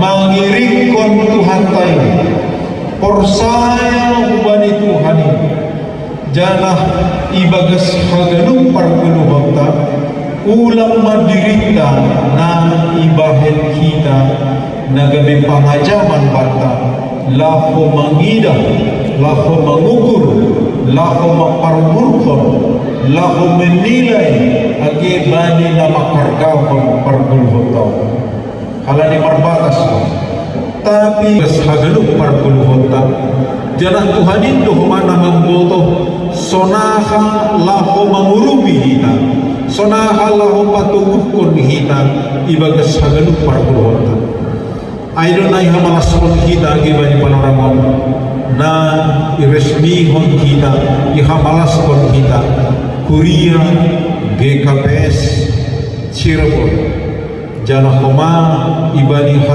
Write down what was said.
mangirikon Tuhan tayo porsaya ubani Tuhan janah ibagas haganung parguluhota ulang madirita na ibahen kita nagabi pangajaman bata laho mangida laho mangukur laho maparmurkon laho menilai agi bani na makargahon parguluhota halani marbatas ko tapi haganung parguluhota janah Tuhan itu humana mamboto sonaha laho mangurubi hina sonaha laho patungukun hina ibagas haganung parguluhota ayo na ihamalasron kita gibani panoramon na iresmihon kita ihamalasron kita Kuria GKPS Cirebon janah koma ibani